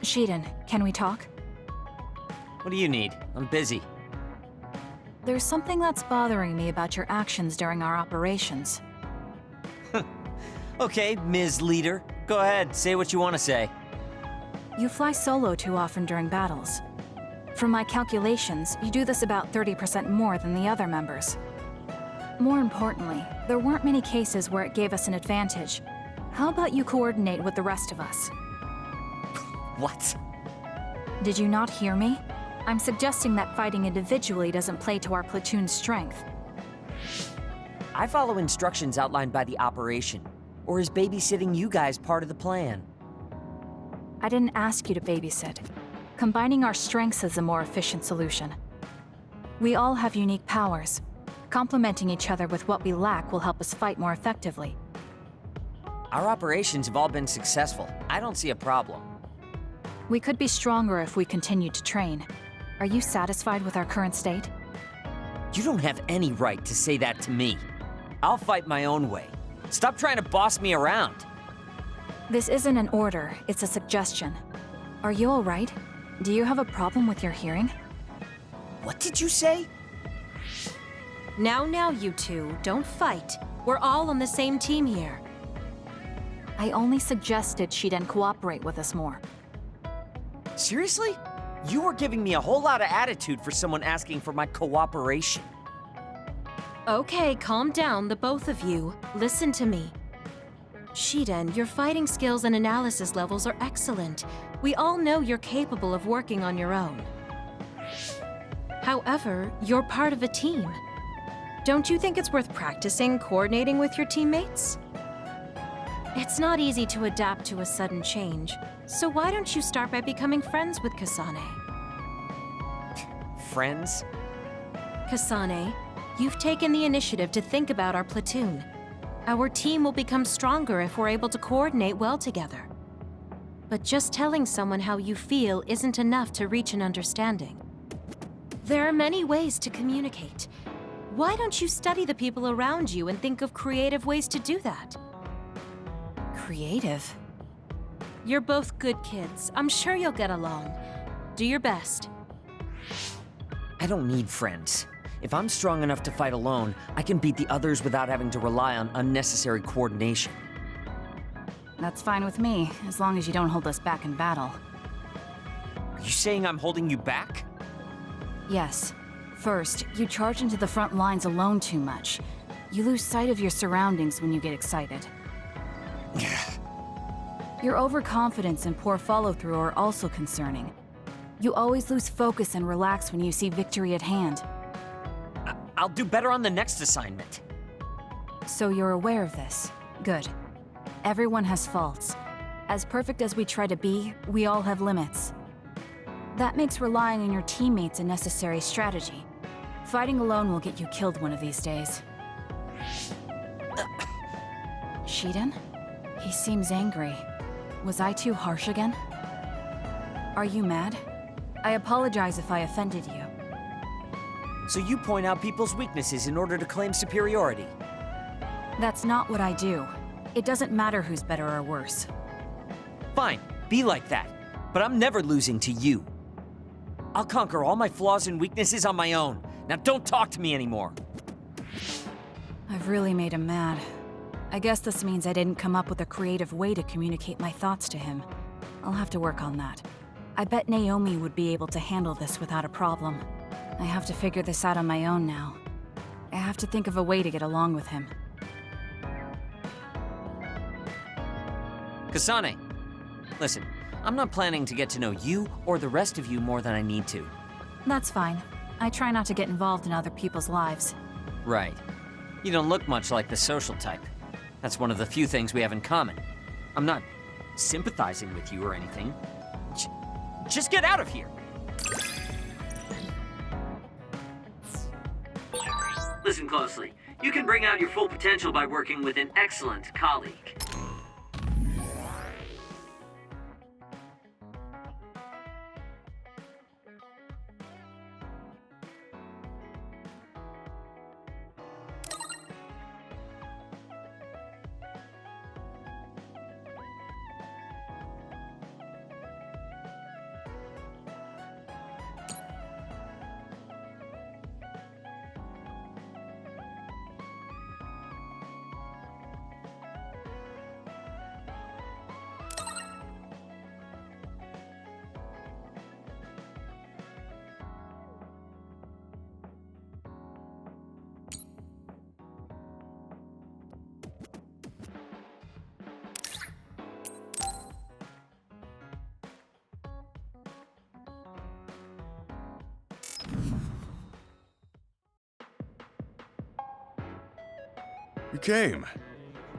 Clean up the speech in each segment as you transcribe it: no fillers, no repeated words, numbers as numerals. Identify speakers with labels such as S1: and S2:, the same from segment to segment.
S1: Shiden, can we talk?
S2: What do you need? I'm busy.
S1: There's something that's bothering me about your actions during our operations.
S2: Okay, Ms. Leader. Go ahead, say what you want to say.
S1: You fly solo too often during battles. From my calculations, you do this about 30% more than the other members. More importantly, there weren't many cases where it gave us an advantage. How about you coordinate with the rest of us?
S2: What?
S1: Did you not hear me? I'm suggesting that fighting individually doesn't play to our platoon's strength.
S2: I follow instructions outlined by the operation. Or is babysitting you guys part of the plan?
S1: I didn't ask you to babysit. Combining our strengths is a more efficient solution. We all have unique powers. Complementing each other with what we lack will help us fight more effectively.
S2: Our operations have all been successful. I don't see a problem.
S1: We could be stronger if we continued to train. Are you satisfied with our current state?
S2: You don't have any right to say that to me. I'll fight my own way. Stop trying to boss me around.
S1: This isn't an order, it's a suggestion. Are you all right? Do you have a problem with your hearing?
S2: What did you say?
S3: Now, you two, don't fight. We're all on the same team here.
S1: I only suggested Shiden cooperate with us more.
S2: Seriously? You were giving me a whole lot of attitude for someone asking for my cooperation.
S3: Okay, calm down, the both of you. Listen to me. Shiden, your fighting skills and analysis levels are excellent. We all know you're capable of working on your own. However, you're part of a team. Don't you think it's worth practicing coordinating with your teammates? It's not easy to adapt to a sudden change, so why don't you start by becoming friends with Kasane?
S2: Friends?
S3: Kasane, you've taken the initiative to think about our platoon. Our team will become stronger if we're able to coordinate well together. But just telling someone how you feel isn't enough to reach an understanding. There are many ways to communicate. Why don't you study the people around you and think of creative ways to do that?
S1: Creative?
S3: You're both good kids. I'm sure you'll get along. Do your best.
S2: I don't need friends. If I'm strong enough to fight alone, I can beat the others without having to rely on unnecessary coordination.
S1: That's fine with me, as long as you don't hold us back in battle.
S2: Are you saying I'm holding you back?
S1: Yes. First, you charge into the front lines alone too much. You lose sight of your surroundings when you get excited. Your overconfidence and poor follow-through are also concerning. You always lose focus and relax when you see victory at hand.
S2: I'll do better on the next assignment.
S1: So you're aware of this. Good. Everyone has faults. As perfect as we try to be, we all have limits. That makes relying on your teammates a necessary strategy. Fighting alone will get you killed one of these days. Shiden? He seems angry. Was I too harsh again? Are you mad? I apologize if I offended you.
S2: So you point out people's weaknesses in order to claim superiority?
S1: That's not what I do. It doesn't matter who's better or worse.
S2: Fine, be like that. But I'm never losing to you. I'll conquer all my flaws and weaknesses on my own. Now don't talk to me anymore.
S1: I've really made him mad. I guess this means I didn't come up with a creative way to communicate my thoughts to him. I'll have to work on that. I bet Naomi would be able to handle this without a problem. I have to figure this out on my own now. I have to think of a way to get along with him.
S2: Kasane, listen, I'm not planning to get to know you or the rest of you more than I need to.
S1: That's fine. I try not to get involved in other people's lives.
S2: Right. You don't look much like the social type. That's one of the few things we have in common. I'm not sympathizing with you or anything. Just get out of here! Listen closely. You can bring out your full potential by working with an excellent colleague.
S4: You came.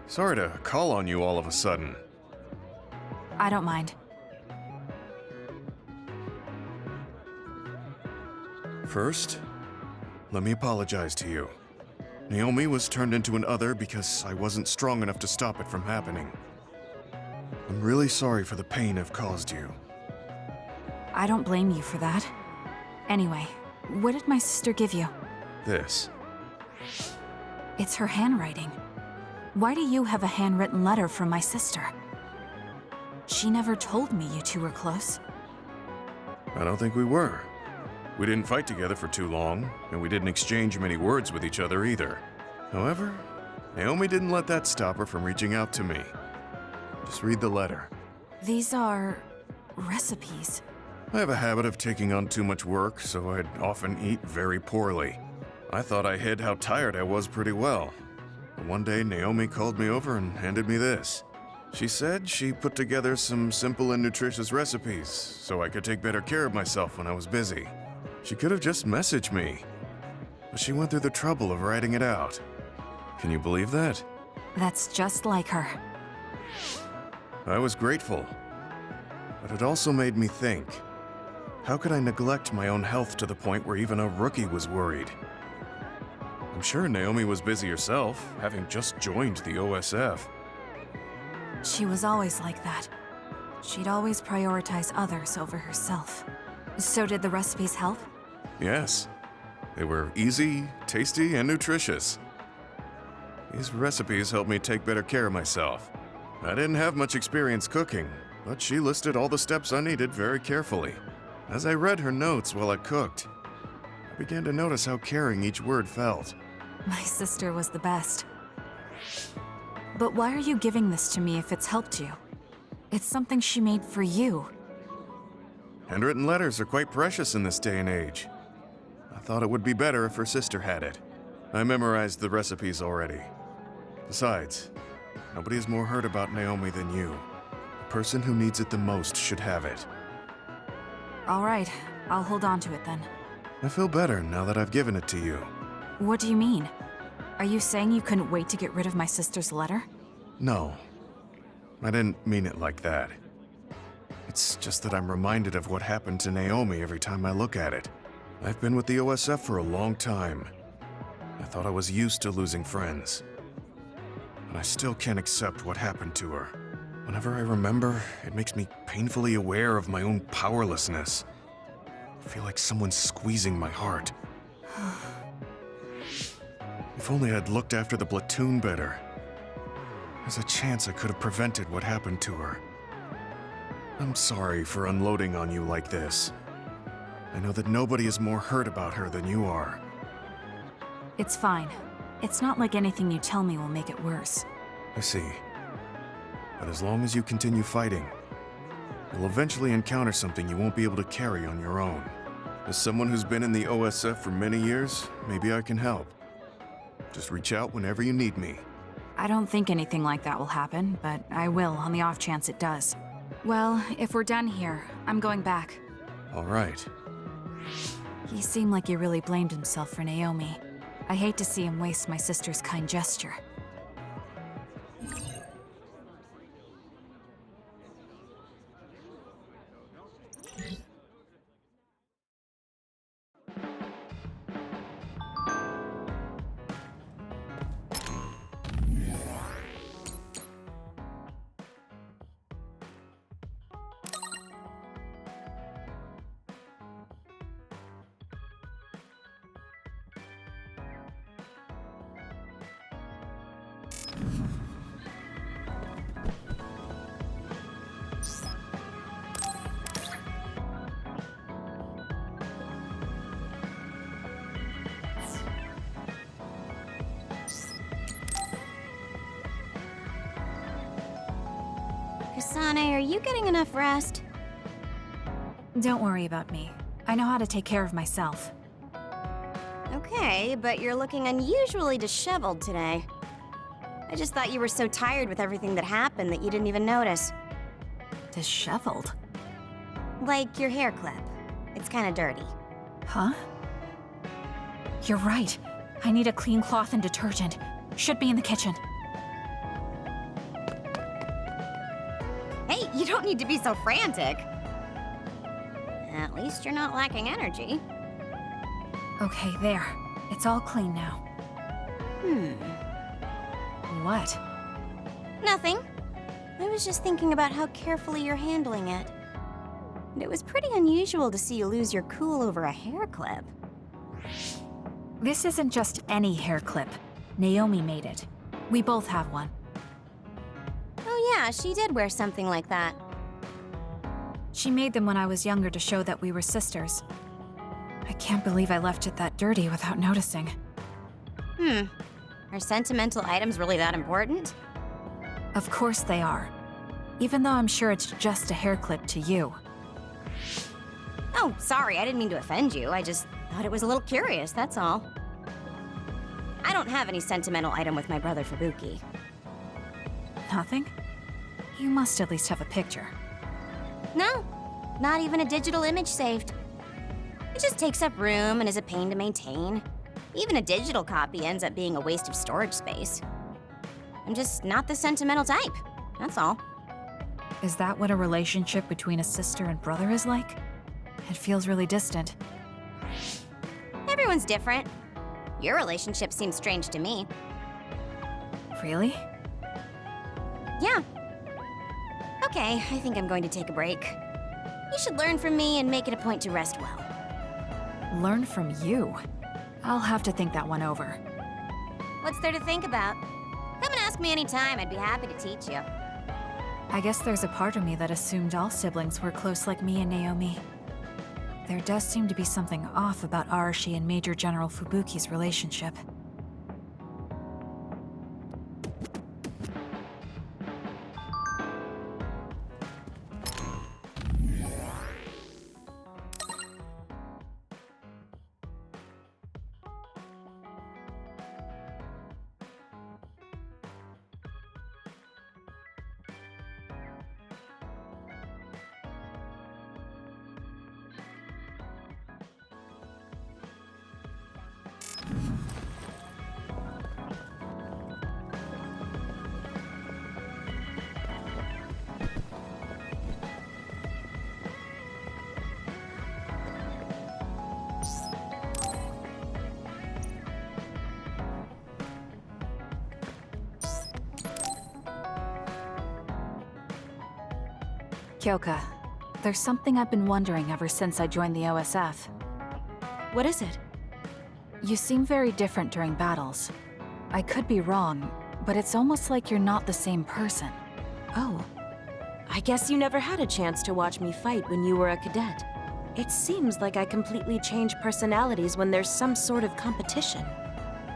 S4: Sorry to call on you all of a sudden.
S1: I don't mind.
S4: First, let me apologize to you. Naomi was turned into an other because I wasn't strong enough to stop it from happening. I'm really sorry for the pain I've caused you.
S1: I don't blame you for that. Anyway, what did my sister give you?
S4: This.
S1: It's her handwriting. Why do you have a handwritten letter from my sister? She never told me you two were close.
S4: I don't think we were. We didn't fight together for too long, and we didn't exchange many words with each other either. However, Naomi didn't let that stop her from reaching out to me. Just read the letter.
S1: These are recipes.
S4: I have a habit of taking on too much work, so I'd often eat very poorly. I thought I hid how tired I was pretty well. But one day, Naomi called me over and handed me this. She said she put together some simple and nutritious recipes so I could take better care of myself when I was busy. She could have just messaged me, but she went through the trouble of writing it out. Can you believe that?
S1: That's just like her.
S4: I was grateful, but it also made me think. How could I neglect my own health to the point where even a rookie was worried? I'm sure Naomi was busy herself, having just joined the OSF.
S1: She was always like that. She'd always prioritize others over herself. So did the recipes help?
S4: Yes. They were easy, tasty, and nutritious. These recipes helped me take better care of myself. I didn't have much experience cooking, but she listed all the steps I needed very carefully. As I read her notes while I cooked, I began to notice how caring each word felt.
S1: My sister was the best. But why are you giving this to me if it's helped you? It's something she made for you.
S4: Handwritten letters are quite precious in this day and age. I thought it would be better if her sister had it. I memorized the recipes already. Besides, nobody has more heard about Naomi than you. The person who needs it the most should have it.
S1: All right, I'll hold on to it then.
S4: I feel better now that I've given it to you.
S1: What do you mean? Are you saying you couldn't wait to get rid of my sister's letter?
S4: No, I didn't mean it like that. It's just that I'm reminded of what happened to Naomi every time I look at it. I've been with the OSF for a long time. I thought I was used to losing friends. But I still can't accept what happened to her. Whenever I remember, it makes me painfully aware of my own powerlessness. I feel like someone's squeezing my heart. If only I'd looked after the platoon better. There's a chance I could have prevented what happened to her. I'm sorry for unloading on you like this. I know that nobody is more hurt about her than you are.
S1: It's fine. It's not like anything you tell me will make it worse.
S4: I see. But as long as you continue fighting, you'll eventually encounter something you won't be able to carry on your own. As someone who's been in the OSF for many years, maybe I can help. Just reach out whenever you need me.
S1: I don't think anything like that will happen, but I will on the off chance it does. Well, if we're done here, I'm going back.
S4: All right.
S1: He seemed like he really blamed himself for Naomi. I hate to see him waste my sister's kind gesture.
S5: Kasane, are you getting enough rest?
S1: Don't worry about me. I know how to take care of myself.
S5: Okay, but you're looking unusually disheveled today. I just thought you were so tired with everything that happened that you didn't even notice.
S1: Disheveled?
S5: Like your hair clip. It's kinda dirty.
S1: Huh? You're right. I need a clean cloth and detergent. Should be in the kitchen.
S5: Hey, you don't need to be so frantic. At least you're not lacking energy.
S1: Okay, there. It's all clean now. What?
S5: Nothing. I was just thinking about how carefully you're handling it. And it was pretty unusual to see you lose your cool over a hair clip.
S1: This isn't just any hair clip. Naomi made it. We both have one.
S5: Oh yeah, she did wear something like that.
S1: She made them when I was younger to show that we were sisters. I can't believe I left it that dirty without noticing.
S5: Are sentimental items really that important?
S1: Of course they are. Even though I'm sure it's just a hair clip to you.
S5: Oh, sorry, I didn't mean to offend you. I just thought it was a little curious, that's all. I don't have any sentimental item with my brother Fubuki.
S1: Nothing? You must at least have a picture.
S5: No, not even a digital image saved. It just takes up room and is a pain to maintain. Even a digital copy ends up being a waste of storage space. I'm just not the sentimental type, that's all.
S1: Is that what a relationship between a sister and brother is like? It feels really distant.
S5: Everyone's different. Your relationship seems strange to me.
S1: Really?
S5: Yeah. Okay, I think I'm going to take a break. You should learn from me and make it a point to rest well.
S1: Learn from you? I'll have to think that one over.
S5: What's there to think about? Come and ask me anytime, I'd be happy to teach you.
S1: I guess there's a part of me that assumed all siblings were close like me and Naomi. There does seem to be something off about Arashi and Major General Fubuki's relationship. Kyoka, there's something I've been wondering ever since I joined the OSF.
S3: What is it?
S1: You seem very different during battles. I could be wrong, but it's almost like you're not the same person.
S3: Oh. I guess you never had a chance to watch me fight when you were a cadet. It seems like I completely change personalities when there's some sort of competition.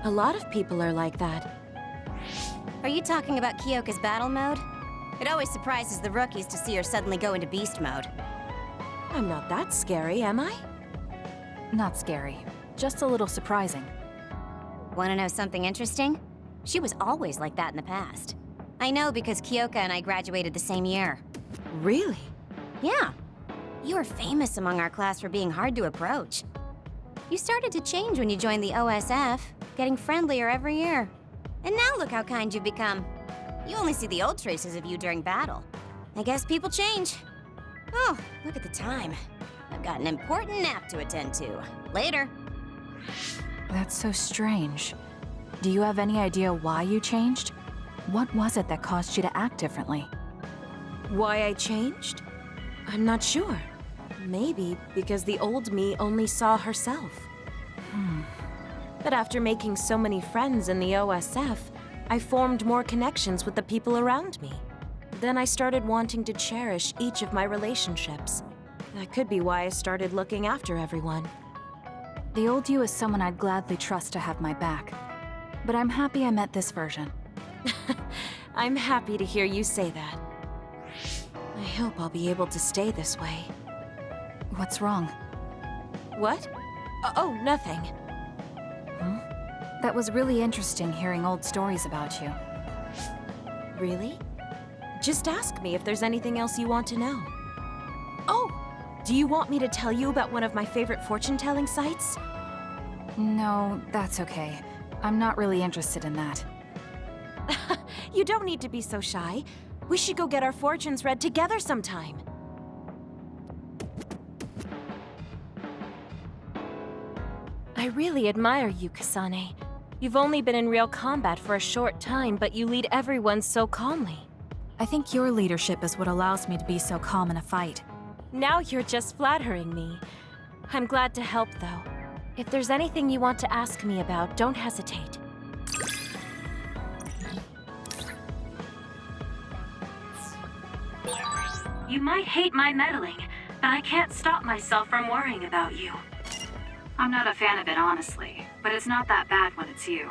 S3: A lot of people are like that.
S5: Are you talking about Kyoka's battle mode? It always surprises the rookies to see her suddenly go into beast mode.
S3: I'm not that scary, am I?
S1: Not scary, just a little surprising.
S5: Want to know something interesting? She was always like that in the past. I know because Kyoka and I graduated the same year.
S3: Really?
S5: Yeah. You were famous among our class for being hard to approach. You started to change when you joined the OSF, getting friendlier every year. And now look how kind you've become. You only see the old traces of you during battle. I guess people change. Oh, look at the time. I've got an important nap to attend to. Later.
S1: That's so strange. Do you have any idea why you changed? What was it that caused you to act differently?
S3: Why I changed? I'm not sure. Maybe because the old me only saw herself. But after making so many friends in the OSF, I formed more connections with the people around me. Then I started wanting to cherish each of my relationships. That could be why I started looking after everyone.
S1: The old you is someone I'd gladly trust to have my back. But I'm happy I met this version.
S3: I'm happy to hear you say that. I hope I'll be able to stay this way.
S1: What's wrong?
S3: What? Oh, nothing.
S1: That was really interesting hearing old stories about you.
S3: Really? Just ask me if there's anything else you want to know. Oh! Do you want me to tell you about one of my favorite fortune-telling sites?
S1: No, that's okay. I'm not really interested in that.
S3: You don't need to be so shy. We should go get our fortunes read together sometime. I really admire you, Kasane. You've only been in real combat for a short time, but you lead everyone so calmly.
S1: I think your leadership is what allows me to be so calm in a fight.
S3: Now you're just flattering me. I'm glad to help, though. If there's anything you want to ask me about, don't hesitate. You might hate my meddling, but I can't stop myself from worrying about you.
S1: I'm not a fan of it, honestly, but it's not that bad when it's you.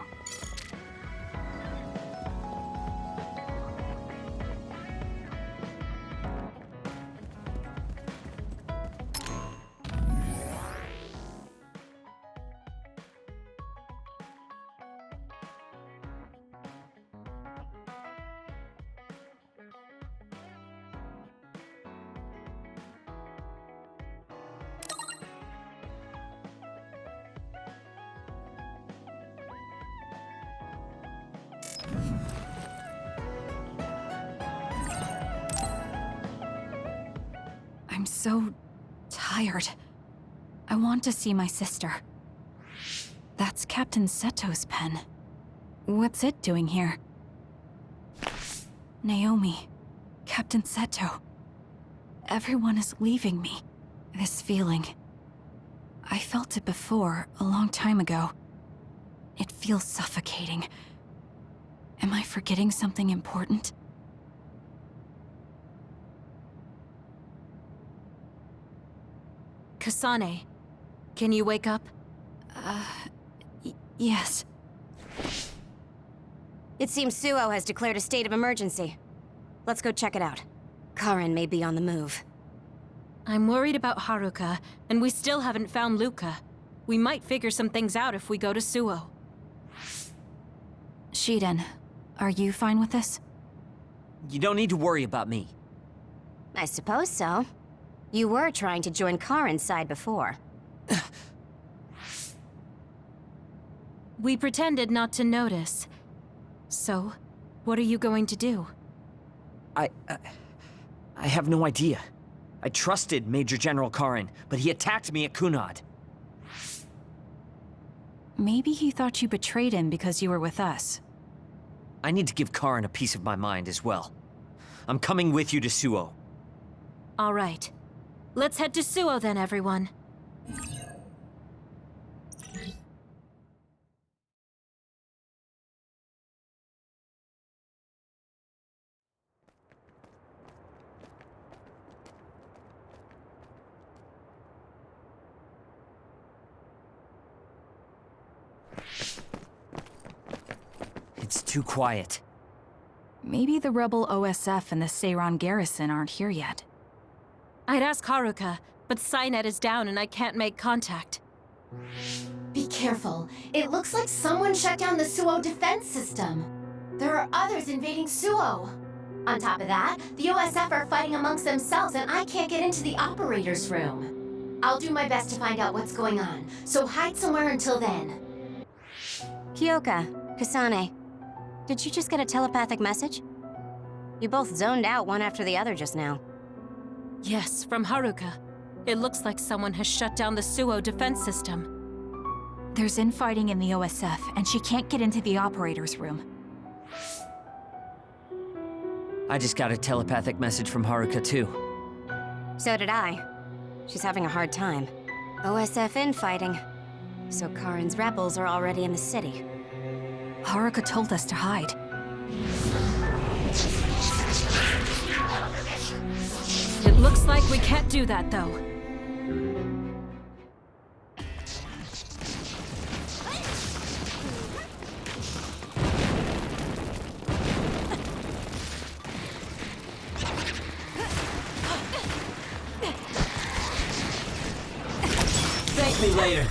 S1: I'm so tired. I want to see my sister. That's Captain Seto's pen. What's it doing here? Naomi, Captain Seto. Everyone is leaving me. This feeling. I felt it before, a long time ago. It feels suffocating. Am I forgetting something important?
S3: Kasane, can you wake up?
S1: Yes.
S5: It seems Suo has declared a state of emergency. Let's go check it out. Karin may be on the move.
S3: I'm worried about Haruka, and we still haven't found Luca. We might figure some things out if we go to Suo.
S1: Shiden, are you fine with this?
S2: You don't need to worry about me.
S5: I suppose so. You were trying to join Karin's side before.
S3: We pretended not to notice. So, what are you going to do?
S2: I have no idea. I trusted Major General Karin, but he attacked me at Kunad.
S1: Maybe he thought you betrayed him because you were with us.
S2: I need to give Karin a piece of my mind as well. I'm coming with you to Suo.
S3: All right. Let's head to Suo then, everyone.
S2: It's too quiet.
S1: Maybe the rebel OSF and the Seiran garrison aren't here yet.
S3: I'd ask Haruka, but Cynet is down and I can't make contact.
S6: Be careful. It looks like someone shut down the Suo defense system. There are others invading Suo. On top of that, the OSF are fighting amongst themselves and I can't get into the operator's room. I'll do my best to find out what's going on, so hide somewhere until then.
S5: Kyoka, Kasane, did you just get a telepathic message? You both zoned out one after the other just now.
S3: Yes, from Haruka. It looks like someone has shut down the Suo defense system.
S1: There's infighting in the OSF, and she can't get into the operator's room.
S2: I just got a telepathic message from Haruka too.
S5: So did I. She's having a hard time. OSF infighting. So Karin's rebels are already in the city.
S1: Haruka told us to hide.
S3: It looks like we can't do that, though.
S2: Thank me later.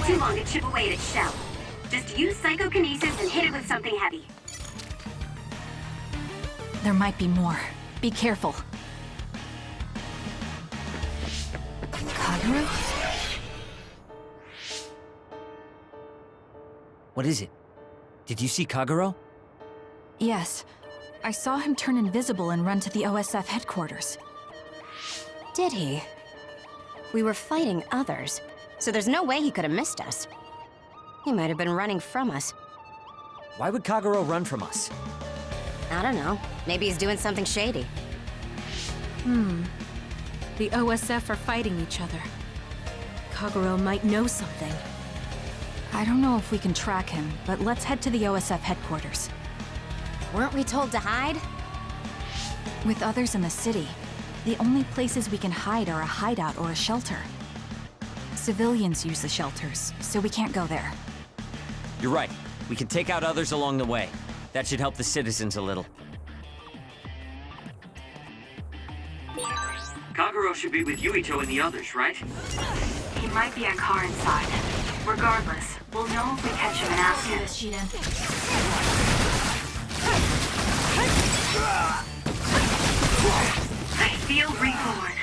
S7: too long to chip away at its shell. Just use psychokinesis and hit it with something heavy.
S1: There might be more. Be careful. Kagero?
S2: What is it? Did you see Kagero?
S1: Yes. I saw him turn invisible and run to the OSF headquarters.
S5: Did he? We were fighting others, so there's no way he could have missed us. He might have been running from us.
S2: Why would Kagero run from us?
S5: I don't know. Maybe he's doing something shady.
S3: The OSF are fighting each other. Kagero might know something.
S1: I don't know if we can track him, but let's head to the OSF headquarters.
S5: Weren't we told to hide?
S1: With others in the city, the only places we can hide are a hideout or a shelter. Civilians use the shelters, so we can't go there.
S2: You're right. We can take out others along the way. That should help the citizens a little.
S8: Kagero should be with Yuito and the others, right?
S7: He might be a car inside. Regardless, we'll know if we catch him and ask him. I feel reborn.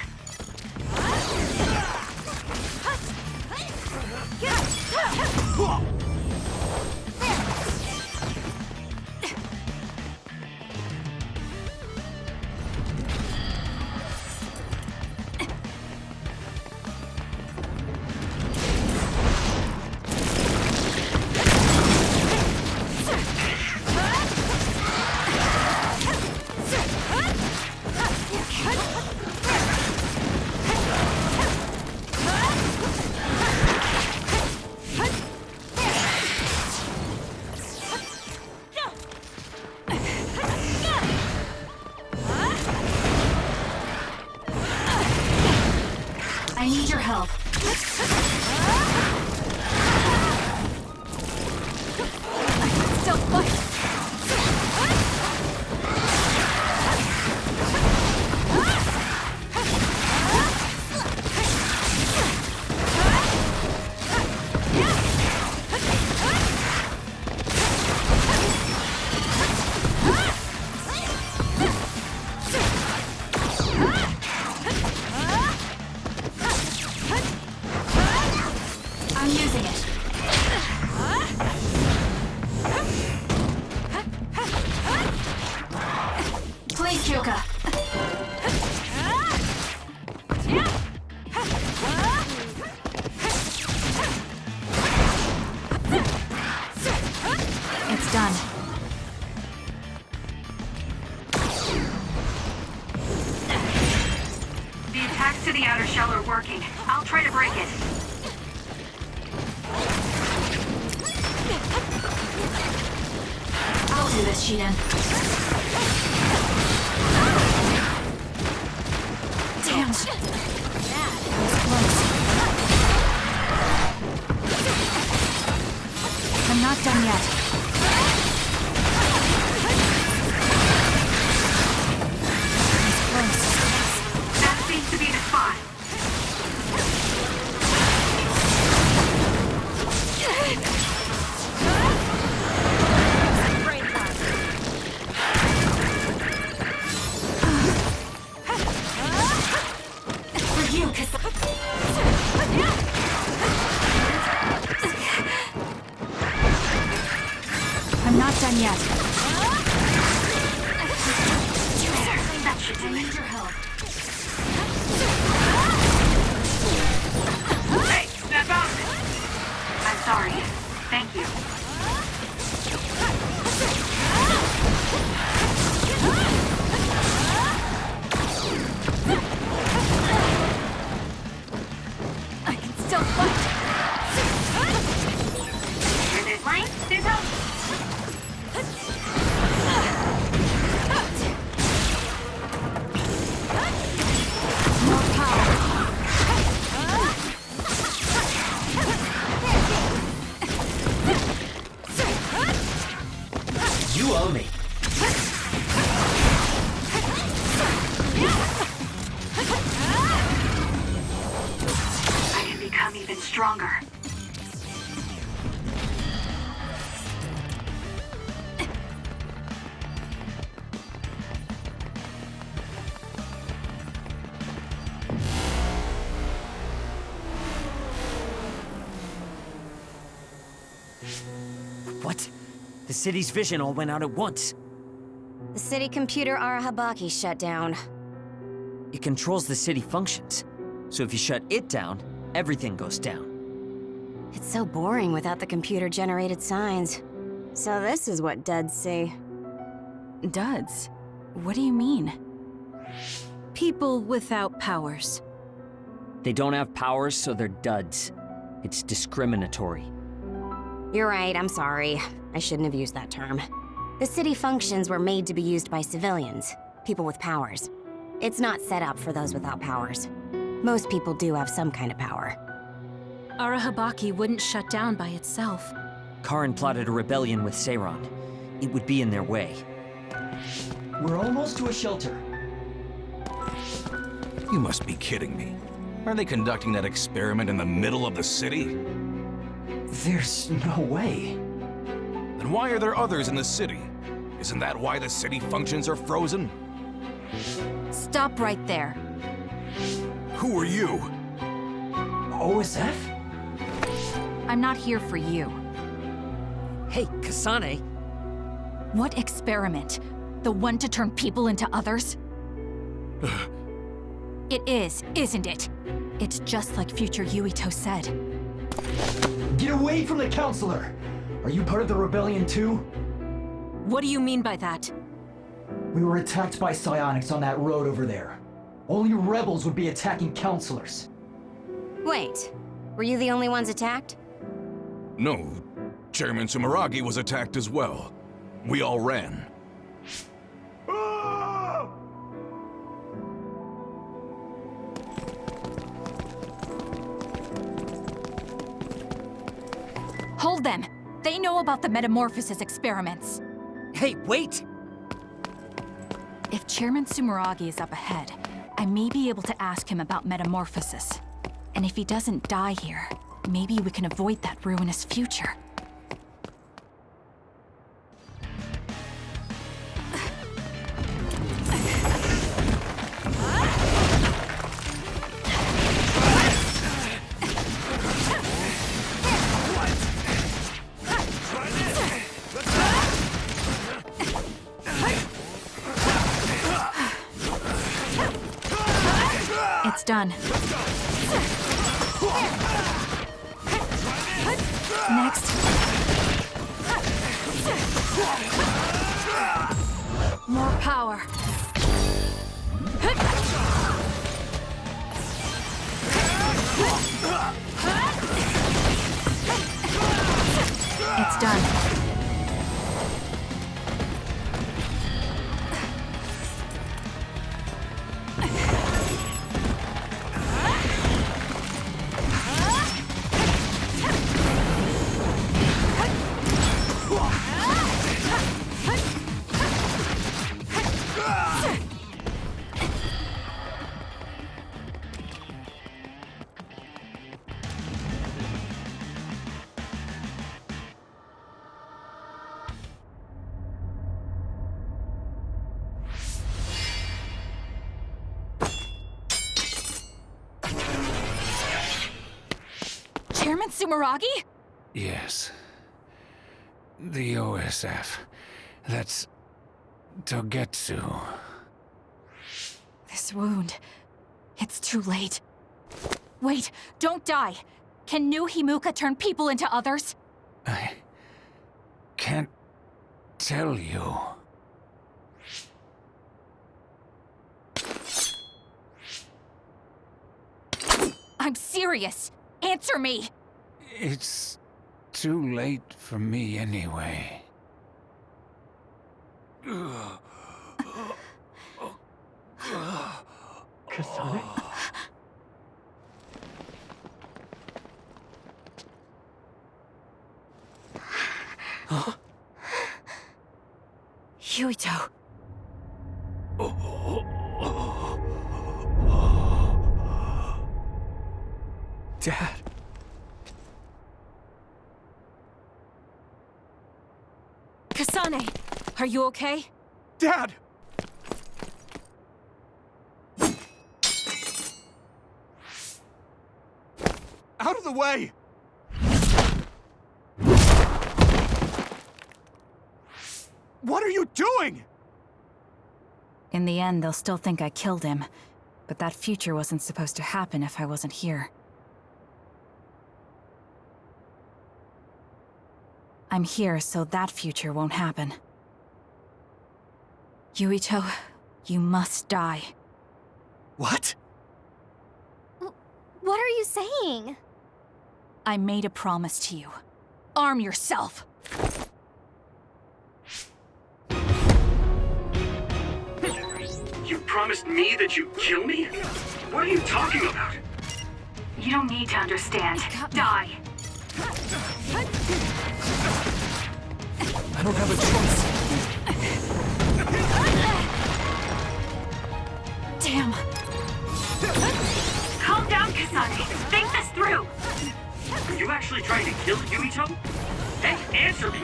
S1: I need your help. I can still fight. I'm using it. Please, Kyoka. It's done.
S7: The attacks to the outer shell are working. I'll try to break it.
S1: I'll do this, Shiden. Damn. That was close. I'm not done yet. It's close.
S7: That seems to be the spot.
S1: For you, I'm not done yet.
S7: That should do
S1: I need
S7: it.
S1: your help.
S7: Hey, snap out of it! I'm sorry. Thank you.
S1: I can still fight.
S7: Where there's light, there's hope.
S1: More power.
S2: You owe me.
S7: I can become even stronger.
S2: What? The city's vision all went out at once.
S5: The city computer Arahabaki shut down.
S2: It controls the city functions. So if you shut it down, everything goes down.
S5: It's so boring without the computer-generated signs. So this is what duds see.
S1: Duds? What do you mean?
S3: People without powers.
S2: They don't have powers, so they're duds. It's discriminatory.
S5: You're right, I'm sorry. I shouldn't have used that term. The city functions were made to be used by civilians, people with powers. It's not set up for those without powers. Most people do have some kind of power.
S3: Arahabaki wouldn't shut down by itself.
S2: Karin plotted a rebellion with Seiron. It would be in their way.
S9: We're almost to a shelter.
S10: You must be kidding me. Are they conducting that experiment in the middle of the city?
S9: There's no way.
S10: Then why are there others in the city? Isn't that why the city functions are frozen?
S1: Stop right there.
S10: Who are you?
S9: OSF?
S1: I'm not here for you.
S2: Hey, Kasane.
S1: What experiment? The one to turn people into others? It is, isn't it? It's just like future Yuito said.
S9: Get away from the counselor! Are you part of the rebellion too?
S3: What do you mean by that?
S9: We were attacked by psionics on that road over there. Only rebels would be attacking counselors.
S5: Wait, were you the only ones attacked?
S10: No. Chairman Sumeragi was attacked as well. We all ran.
S1: Hold them! They know about the metamorphosis experiments.
S2: Hey, wait!
S1: If Chairman Sumeragi is up ahead, I may be able to ask him about metamorphosis. And if he doesn't die here, maybe we can avoid that ruinous future. It's done. Next. More power. It's done. Chairman Sumeragi?
S10: Yes. The OSF. That's Togetsu.
S1: This wound. It's too late. Wait, don't die. Can new Himuka turn people into others?
S10: I can't tell you.
S1: I'm serious. Answer me.
S10: It's too late for me anyway.
S9: Kasane?
S1: Yuito.
S4: Dad.
S3: Kasane, are you okay?
S4: Dad! Out of the way! What are you doing?
S1: In the end, they'll still think I killed him. But that future wasn't supposed to happen if I wasn't here. I'm here so that future won't happen. Yuito, you must die.
S4: What?
S5: What are you saying?
S1: I made a promise to you. Arm yourself!
S8: You promised me that you'd kill me? What are you talking about?
S7: You don't need to understand. Die.
S9: I don't have a choice.
S1: Damn!
S7: Calm down, Kasane. Think this through.
S8: Are you actually trying to kill Yuito? Hey, answer me!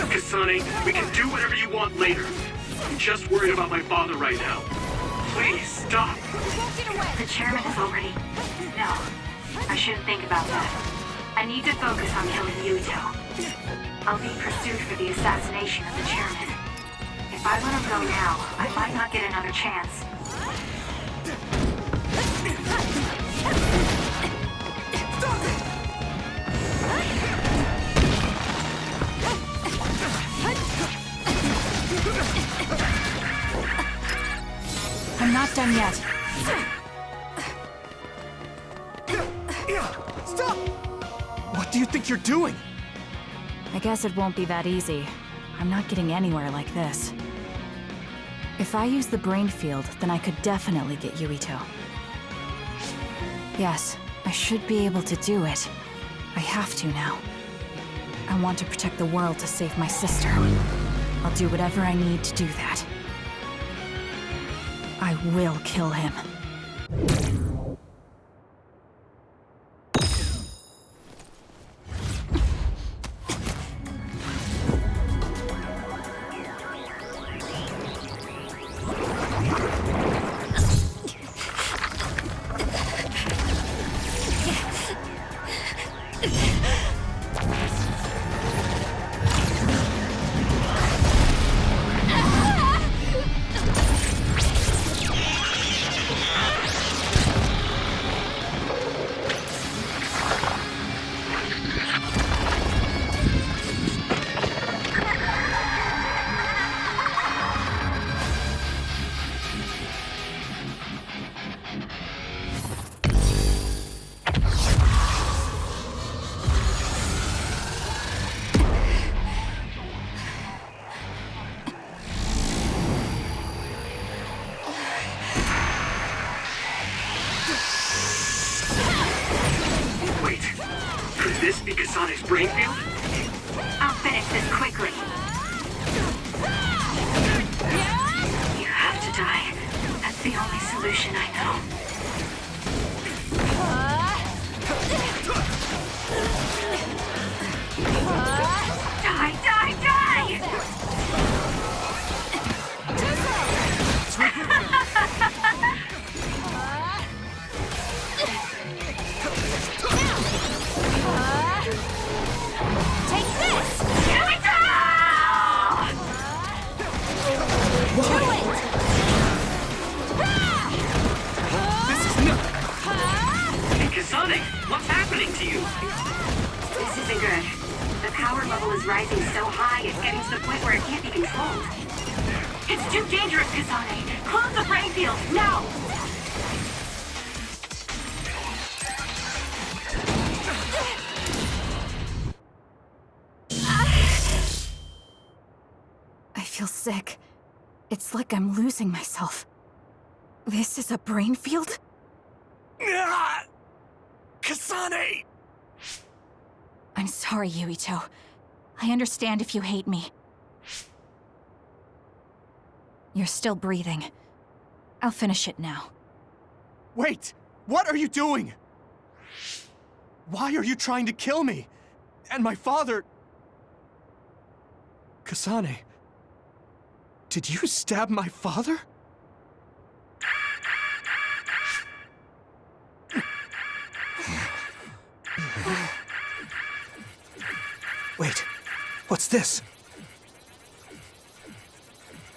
S8: Kasane, we can do whatever you want later. I'm just worried about my father right now. Please, stop!
S7: The chairman is already... No, I shouldn't think about that. I need to focus on killing Yuito. I'll be pursued for the assassination of the chairman. If I let him go now, I might not get another chance.
S1: I'm not done yet.
S4: Stop! What do you think you're doing?
S1: I guess it won't be that easy. I'm not getting anywhere like this. If I use the brain field, then I could definitely get Yuito. Yes, I should be able to do it. I have to now. I want to protect the world to save my sister. I'll do whatever I need to do that. I will kill him.
S8: This be Kasane's brain field?
S7: I'll finish this quickly. You have to die. That's the only solution I know. Die, die, die!
S5: Take this!
S8: This is not... Hey, Kasane, what's happening to you?
S7: This isn't good. The power level is rising so high, it's getting to the point where it can't be controlled. It's too dangerous, Kasane! Close the brain field, now!
S1: I feel sick. It's like I'm losing myself. This is a brain field?
S4: Kasane!
S1: I'm sorry, Yuito. I understand if you hate me. You're still breathing. I'll finish it now.
S4: Wait! What are you doing? Why are you trying to kill me? And my father... Kasane... Did you stab my father?
S11: What's this?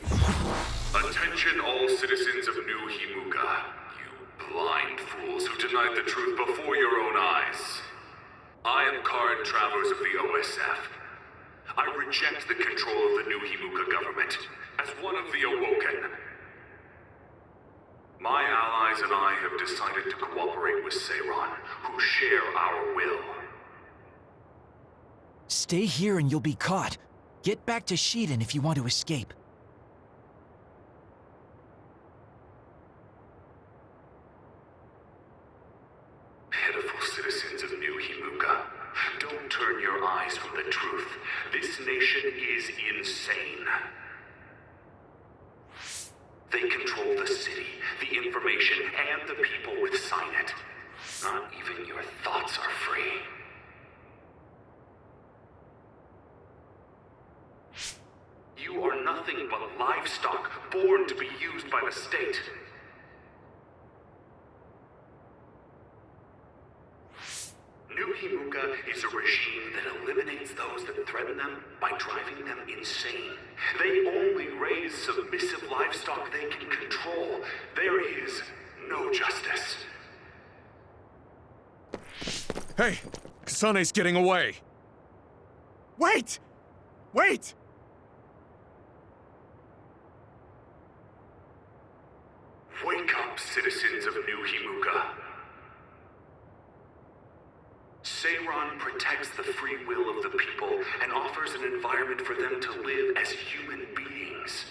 S12: Attention all citizens of New Himuka, you blind fools who denied the truth before your own eyes. I am current travelers of the OSF. I reject the control of the New Himuka government as one of the Awoken. My allies and I have decided to cooperate with Seiran, who share our will.
S11: Stay here and you'll be caught. Get back to Shiden if you want to escape.
S12: Pitiful citizens of New Himuka, don't turn your eyes from the truth. This nation is insane. They control the city, the information, and the people with Signet. Not even your thoughts are free. You are nothing but livestock, born to be used by the state. New Himuka is a regime that eliminates those that threaten them by driving them insane. They only raise submissive livestock they can control. There is no justice.
S4: Hey! Kasane's getting away!
S11: Wait! Wait!
S12: Wake up, citizens of New Himuka. Seiran protects the free will of the people and offers an environment for them to live as human beings.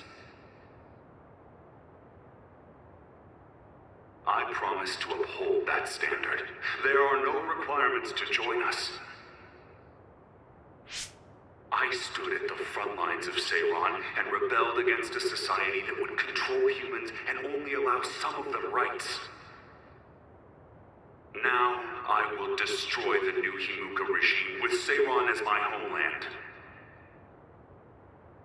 S12: I promise to uphold that standard. There are no requirements to join us. I stood at the front lines of Seiran and rebelled against a society that would control humans and only allow some of them rights. Now, I will destroy the New Himuka regime with Seiran as my homeland.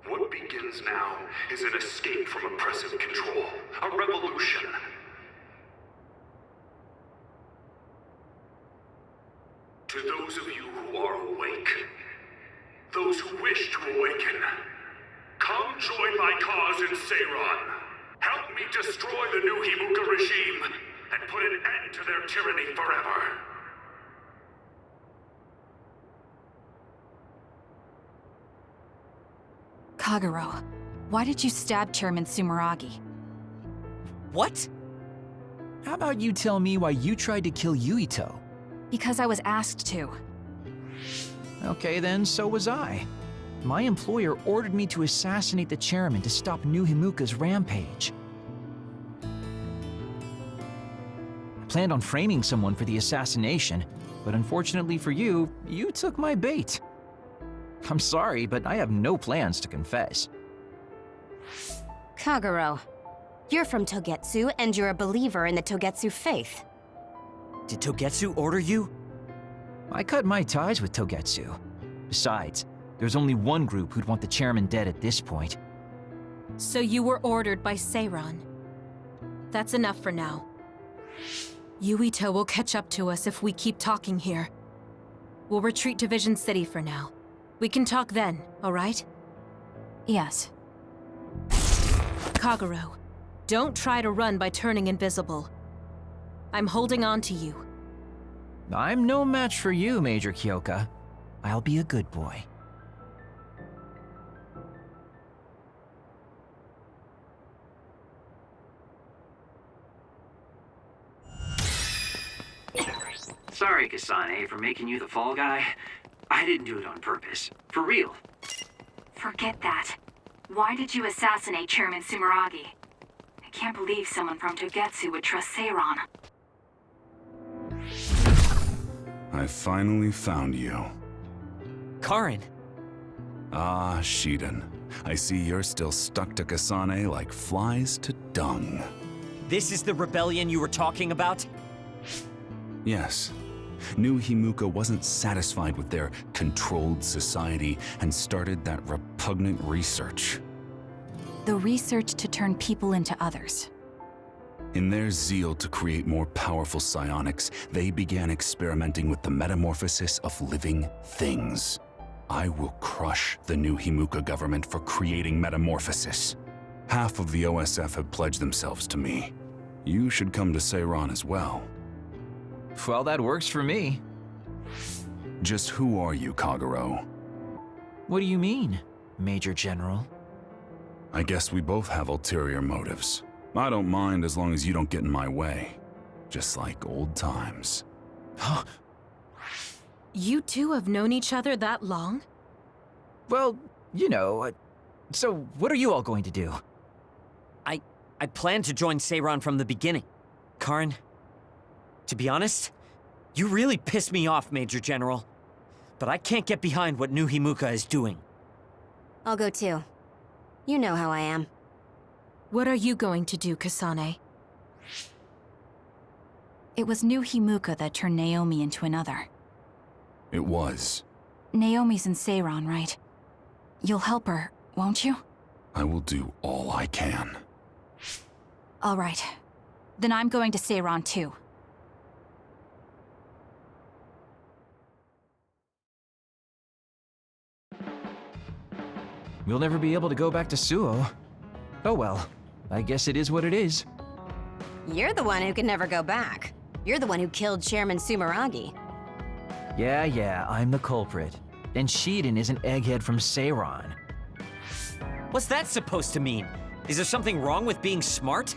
S12: What begins now is an escape from oppressive control, a revolution. To those of you who are awake, those who wish to awaken, come join my cause in Seiran. Help me destroy the New Himuka regime and put an end to their tyranny forever.
S1: Kagero, why did you stab Chairman Sumeragi?
S2: What?
S11: How about you tell me why you tried to kill Yuito?
S1: Because I was asked to.
S11: Okay then, so was I. My employer ordered me to assassinate the chairman to stop New Himuka's rampage. I planned on framing someone for the assassination, but unfortunately for you, you took my bait. I'm sorry, but I have no plans to confess.
S5: Kagero, you're from Togetsu and you're a believer in the Togetsu faith.
S2: Did Togetsu order you?
S11: I cut my ties with Togetsu. Besides, there's only one group who'd want the chairman dead at this point.
S3: So you were ordered by Seiran. That's enough for now. Yuito will catch up to us if we keep talking here. We'll retreat to Vision City for now. We can talk then, alright?
S1: Yes.
S3: Kagero, don't try to run by turning invisible. I'm holding on to you.
S11: I'm no match for you, Major Kyoka. I'll be a good boy.
S13: Sorry, Kasane, for making you the fall guy. I didn't do it on purpose. For real.
S7: Forget that. Why did you assassinate Chairman Sumeragi? I can't believe someone from Togetsu would trust Seiran.
S10: I finally found you.
S2: Karin.
S10: Ah, Shiden. I see you're still stuck to Kasane like flies to dung.
S2: This is the rebellion you were talking about?
S10: Yes. New Himuka wasn't satisfied with their controlled society and started that repugnant research.
S1: The research to turn people into others.
S10: In their zeal to create more powerful psionics, they began experimenting with the metamorphosis of living things. I will crush the new Himuka government for creating metamorphosis. Half of the OSF have pledged themselves to me. You should come to Seiran as well.
S11: Well, that works for me.
S10: Just who are you, Kagero?
S11: What do you mean, Major General?
S10: I guess we both have ulterior motives. I don't mind as long as you don't get in my way. Just like old times.
S3: You two have known each other that long?
S11: Well, you know, so what are you all going to do?
S2: I planned to join Seiran from the beginning. Karin, to be honest, you really pissed me off, Major General. But I can't get behind what New Himuka is doing.
S5: I'll go too. You know how I am.
S3: What are you going to do, Kasane?
S1: It was New Himuka that turned Naomi into another.
S10: It was.
S1: Naomi's in Seiran, right? You'll help her, won't you?
S10: I will do all I can.
S1: All right. Then I'm going to Seiran too.
S11: We'll never be able to go back to Suo. Oh well, I guess it is what it is.
S5: You're the one who can never go back. You're the one who killed Chairman Sumeragi.
S11: Yeah, I'm the culprit. And Shiden is an egghead from Seiran.
S2: What's that supposed to mean? Is there something wrong with being smart?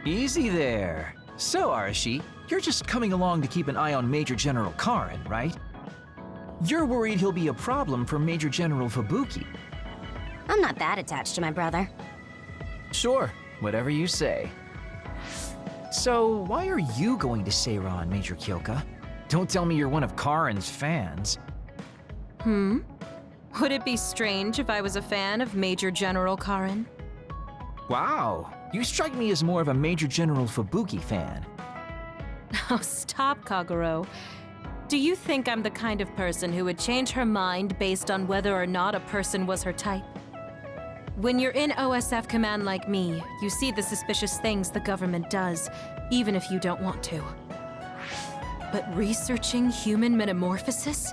S11: Easy there. So, Arashi, you're just coming along to keep an eye on Major General Karin, right? You're worried he'll be a problem for Major General Fubuki.
S5: I'm not that attached to my brother.
S11: Sure, whatever you say. So, why are you going to Seiran, Major Kyoka? Don't tell me you're one of Karin's fans.
S3: Would it be strange if I was a fan of Major General Karin?
S11: Wow, you strike me as more of a Major General Fubuki fan.
S3: Oh, stop, Kagero. Do you think I'm the kind of person who would change her mind based on whether or not a person was her type? When you're in OSF command like me, you see the suspicious things the government does, even if you don't want to. But researching human metamorphosis?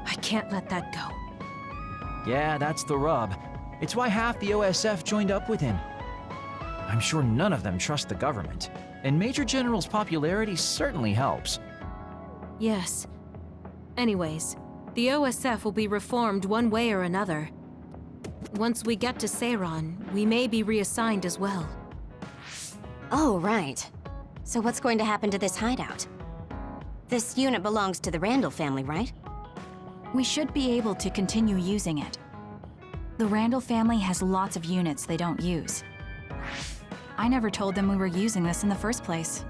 S3: I can't let that go.
S11: Yeah, that's the rub. It's why half the OSF joined up with him. I'm sure none of them trust the government, and Major General's popularity certainly helps.
S3: Yes. Anyways, the OSF will be reformed one way or another. Once we get to Seiran, we may be reassigned as well.
S5: Oh, right. So what's going to happen to this hideout? This unit belongs to the Randall family, right?
S1: We should be able to continue using it. The Randall family has lots of units they don't use. I never told them we were using this in the first place.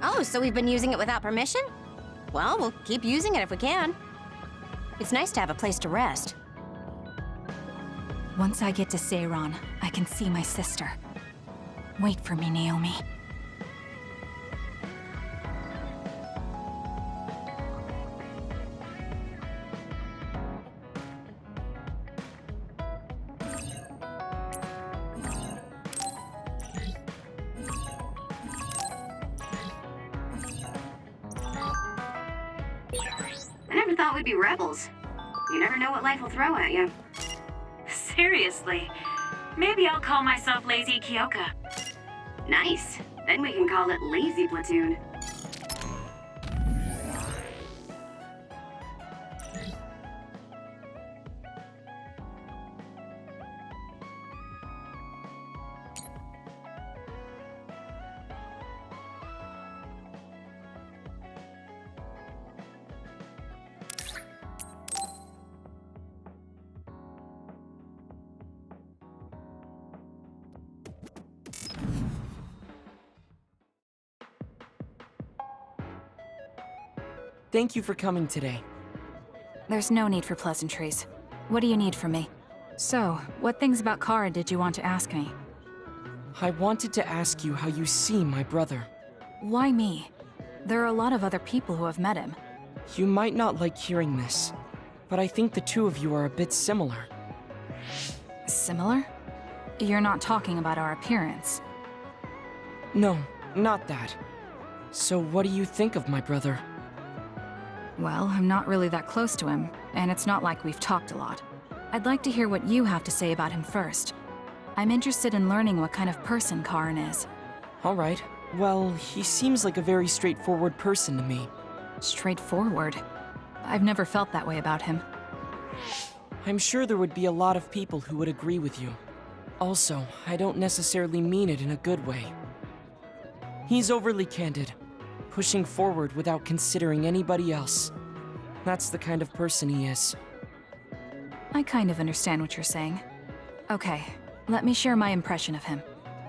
S5: Oh, so we've been using it without permission? Well, we'll keep using it if we can. It's nice to have a place to rest.
S1: Once I get to Seiran, I can see my sister. Wait for me, Naomi.
S7: I never thought we'd be rebels. You never know what life will throw at you. Seriously, maybe I'll call myself Lazy Kyoka. Nice. Then we can call it Lazy Platoon.
S14: Thank you for coming today.
S1: There's no need for pleasantries. What do you need from me? So, what things about Kara did you want to ask me?
S14: I wanted to ask you how you see my brother.
S1: Why me? There are a lot of other people who have met him.
S14: You might not like hearing this, but I think the two of you are a bit similar.
S1: Similar? You're not talking about our appearance.
S14: No, not that. So what do you think of my brother?
S1: Well, I'm not really that close to him, and it's not like we've talked a lot. I'd like to hear what you have to say about him first. I'm interested in learning what kind of person Karin is.
S14: All right. Well, he seems like a very straightforward person to me.
S1: Straightforward? I've never felt that way about him.
S14: I'm sure there would be a lot of people who would agree with you. Also, I don't necessarily mean it in a good way. He's overly candid, pushing forward without considering anybody else. That's the kind of person he is.
S1: I kind of understand what you're saying. Okay, let me share my impression of him.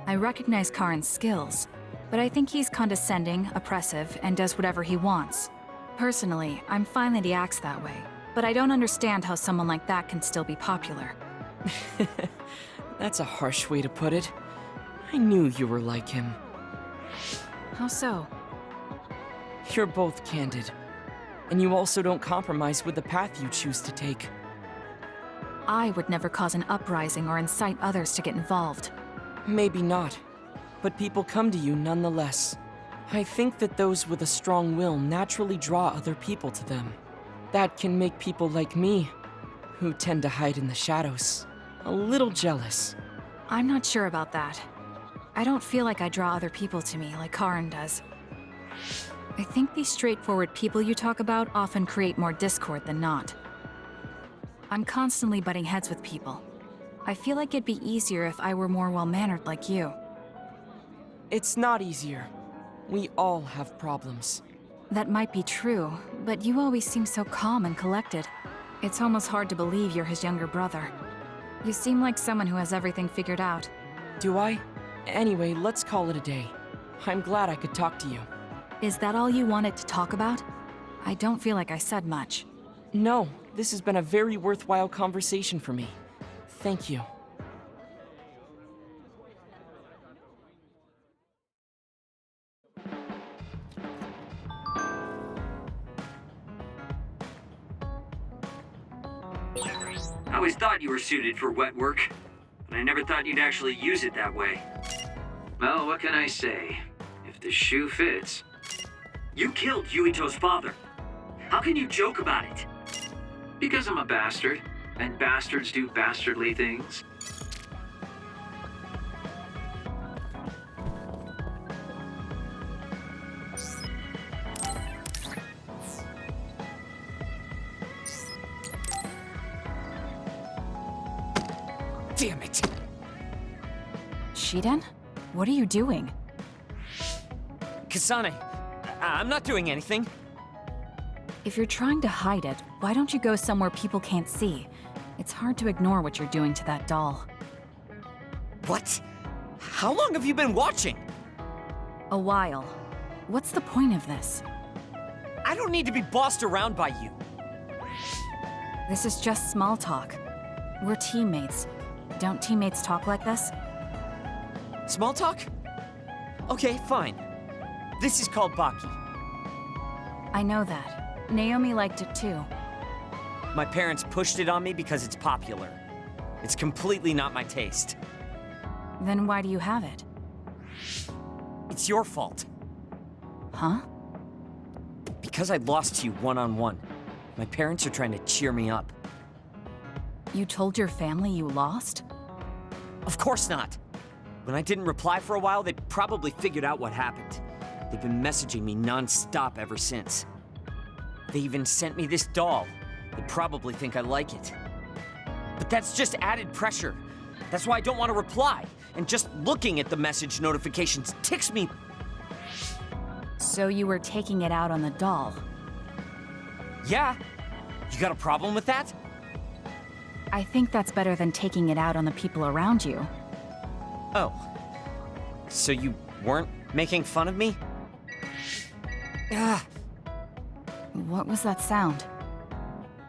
S1: I recognize Karin's skills, but I think he's condescending, oppressive, and does whatever he wants. Personally, I'm fine that he acts that way, but I don't understand how someone like that can still be popular.
S14: That's a harsh way to put it. I knew you were like him.
S1: How so?
S14: You're both candid. And you also don't compromise with the path you choose to take.
S1: I would never cause an uprising or incite others to get involved.
S14: Maybe not. But people come to you nonetheless. I think that those with a strong will naturally draw other people to them. That can make people like me, who tend to hide in the shadows, a little jealous.
S1: I'm not sure about that. I don't feel like I draw other people to me like Karin does. I think these straightforward people you talk about often create more discord than not. I'm constantly butting heads with people. I feel like it'd be easier if I were more well-mannered like you.
S14: It's not easier. We all have problems.
S1: That might be true, but you always seem so calm and collected. It's almost hard to believe you're his younger brother. You seem like someone who has everything figured out.
S14: Do I? Anyway, let's call it a day. I'm glad I could talk to you.
S1: Is that all you wanted to talk about? I don't feel like I said much.
S14: No, this has been a very worthwhile conversation for me. Thank you.
S13: I always thought you were suited for wet work, but I never thought you'd actually use it that way. Well, what can I say? If the shoe fits. You killed Yuito's father. How can you joke about it? Because I'm a bastard, and bastards do bastardly things.
S2: Damn it!
S1: Shiden? What are you doing?
S2: Kasane, I'm not doing anything.
S1: If you're trying to hide it, why don't you go somewhere people can't see? It's hard to ignore what you're doing to that doll.
S2: What? How long have you been watching?
S1: A while. What's the point of this?
S2: I don't need to be bossed around by you.
S1: This is just small talk. We're teammates. Don't teammates talk like this?
S2: Small talk? Okay, fine. This is called Baki.
S1: I know that. Naomi liked it too.
S2: My parents pushed it on me because it's popular. It's completely not my taste.
S1: Then why do you have it?
S2: It's your fault.
S1: Huh?
S2: Because I lost to you one-on-one. My parents are trying to cheer me up.
S1: You told your family you lost?
S2: Of course not. When I didn't reply for a while, they probably figured out what happened. They've been messaging me non-stop ever since. They even sent me this doll. They probably think I like it. But that's just added pressure. That's why I don't want to reply. And just looking at the message notifications ticks me.
S1: So you were taking it out on the doll?
S2: Yeah. You got a problem with that?
S1: I think that's better than taking it out on the people around you.
S2: Oh. So you weren't making fun of me? Ah.
S1: What was that sound?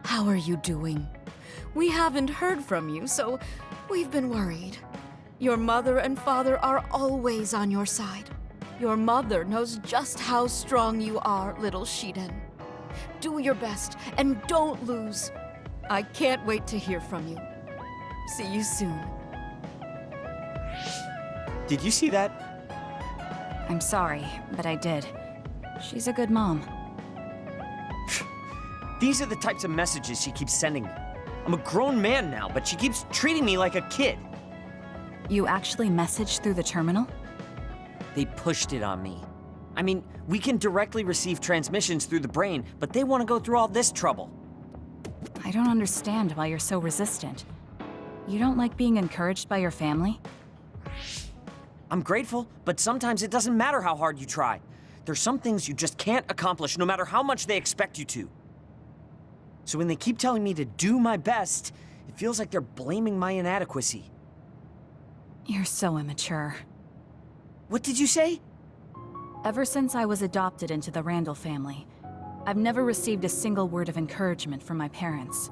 S15: How are you doing? We haven't heard from you, so we've been worried. Your mother and father are always on your side. Your mother knows just how strong you are, little Shiden. Do your best and don't lose. I can't wait to hear from you. See you soon.
S2: Did you see that?
S1: I'm sorry, but I did. She's a good mom.
S2: These are the types of messages she keeps sending me. I'm a grown man now, but she keeps treating me like a kid.
S1: You actually messaged through the terminal?
S2: They pushed it on me. I mean, we can directly receive transmissions through the brain, but they want to go through all this trouble.
S1: I don't understand why you're so resistant. You don't like being encouraged by your family?
S2: I'm grateful, but sometimes it doesn't matter how hard you try. There's some things you just can't accomplish no matter how much they expect you to. So when they keep telling me to do my best, it feels like they're blaming my inadequacy.
S1: You're so immature.
S2: What did you say?
S1: Ever since I was adopted into the Randall family, I've never received a single word of encouragement from my parents.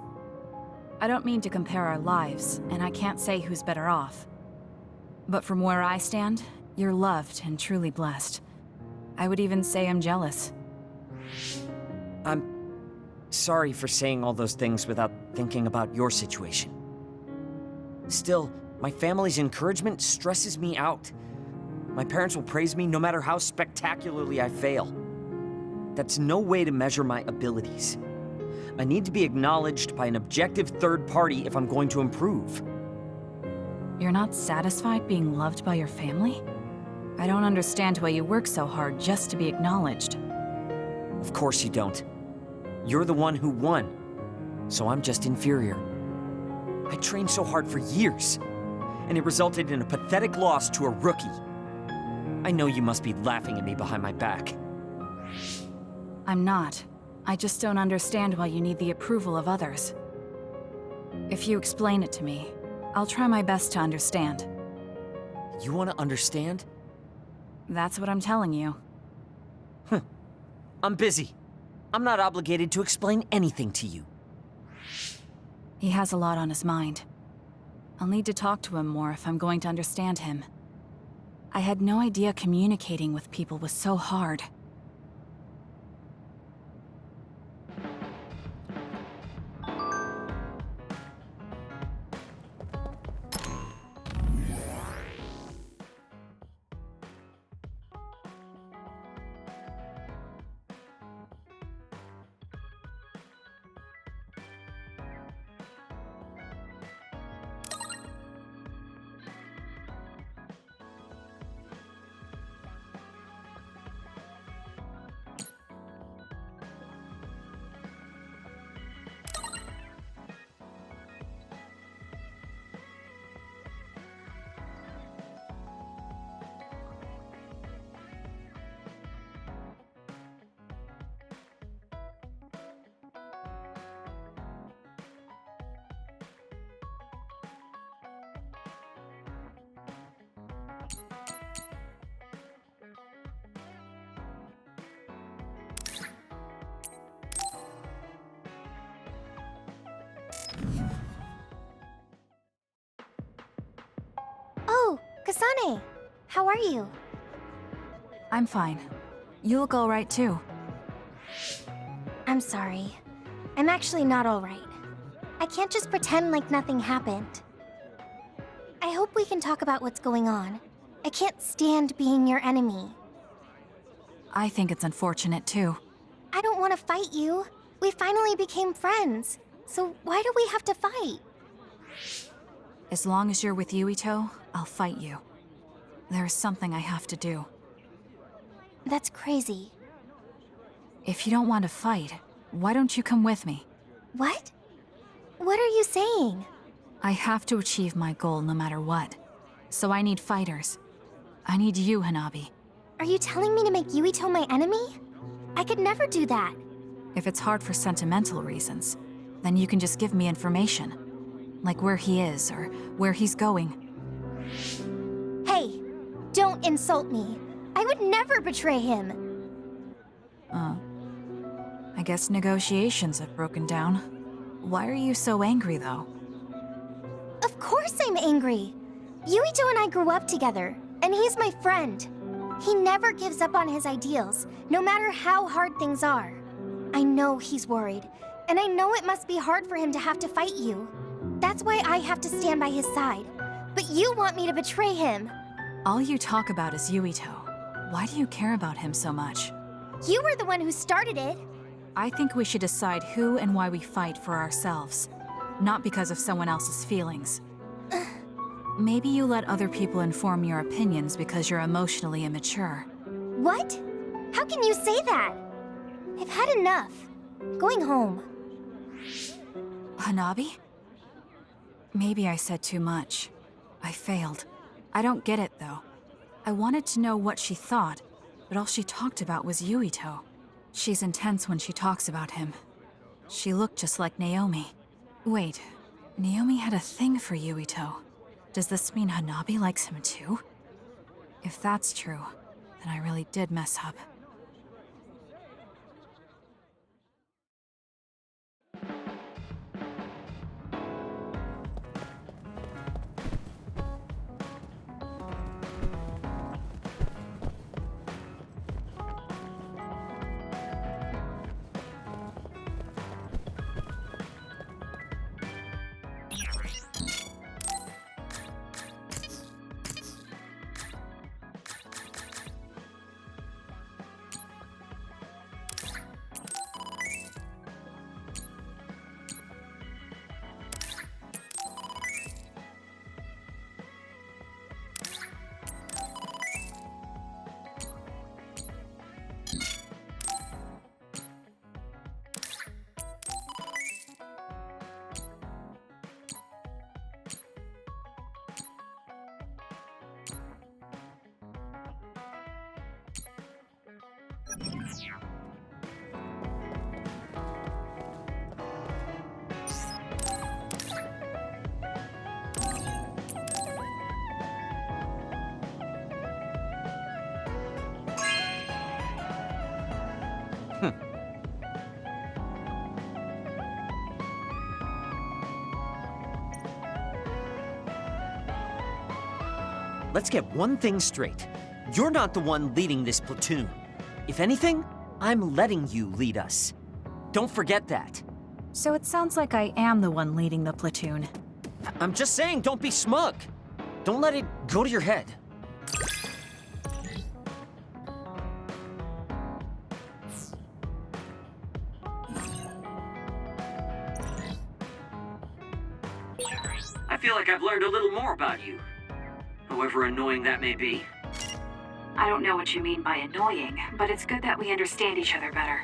S1: I don't mean to compare our lives, and I can't say who's better off. But from where I stand, you're loved and truly blessed. I would even say I'm jealous.
S2: I'm sorry for saying all those things without thinking about your situation. Still, my family's encouragement stresses me out. My parents will praise me no matter how spectacularly I fail. That's no way to measure my abilities. I need to be acknowledged by an objective third party if I'm going to improve.
S1: You're not satisfied being loved by your family? I don't understand why you work so hard just to be acknowledged.
S2: Of course you don't. You're the one who won, so I'm just inferior. I trained so hard for years, and it resulted in a pathetic loss to a rookie. I know you must be laughing at me behind my back.
S1: I'm not. I just don't understand why you need the approval of others. If you explain it to me, I'll try my best to understand.
S2: You want to understand?
S1: That's what I'm telling you.
S2: I'm busy. I'm not obligated to explain anything to you.
S1: He has a lot on his mind. I'll need to talk to him more if I'm going to understand him. I had no idea communicating with people was so hard.
S5: Oh, Kasane! How are you?
S1: I'm fine. You look all right too.
S5: I'm sorry. I'm actually not all right. I can't just pretend like nothing happened. I hope we can talk about what's going on. I can't stand being your enemy.
S1: I think it's unfortunate too.
S5: I don't want to fight you. We finally became friends. So why do we have to fight?
S1: As long as you're with Yuito, I'll fight you. There's something I have to do.
S5: That's crazy.
S1: If you don't want to fight, why don't you come with me?
S5: What? What are you saying?
S1: I have to achieve my goal no matter what. So I need fighters. I need you, Hanabi.
S5: Are you telling me to make Yuito my enemy? I could never do that.
S1: If it's hard for sentimental reasons, then you can just give me information. Like where he is, or where he's going.
S5: Hey, don't insult me. I would never betray him.
S1: I guess negotiations have broken down. Why are you so angry, though?
S5: Of course I'm angry. Yuito and I grew up together, and he's my friend. He never gives up on his ideals, no matter how hard things are. I know he's worried, and I know it must be hard for him to have to fight you. That's why I have to stand by his side. But you want me to betray him.
S1: All you talk about is Yuito. Why do you care about him so much?
S5: You were the one who started it.
S1: I think we should decide who and why we fight for ourselves, not because of someone else's feelings. Maybe you let other people inform your opinions because you're emotionally immature.
S5: What? How can you say that? I've had enough. Going home.
S1: Hanabi? Maybe I said too much. I failed. I don't get it, though. I wanted to know what she thought, but all she talked about was Yuito. She's intense when she talks about him. She looked just like Naomi. Wait, Naomi had a thing for Yuito. Does this mean Hanabi likes him too? If that's true, then I really did mess up.
S2: Let's get one thing straight. You're not the one leading this platoon. If anything, I'm letting you lead us. Don't forget that.
S1: So it sounds like I am the one leading the platoon.
S2: I'm just saying, don't be smug. Don't let it go to your head.
S13: I feel like I've learned a little more about you. However annoying that may be.
S7: I don't know what you mean by annoying, but it's good that we understand each other better.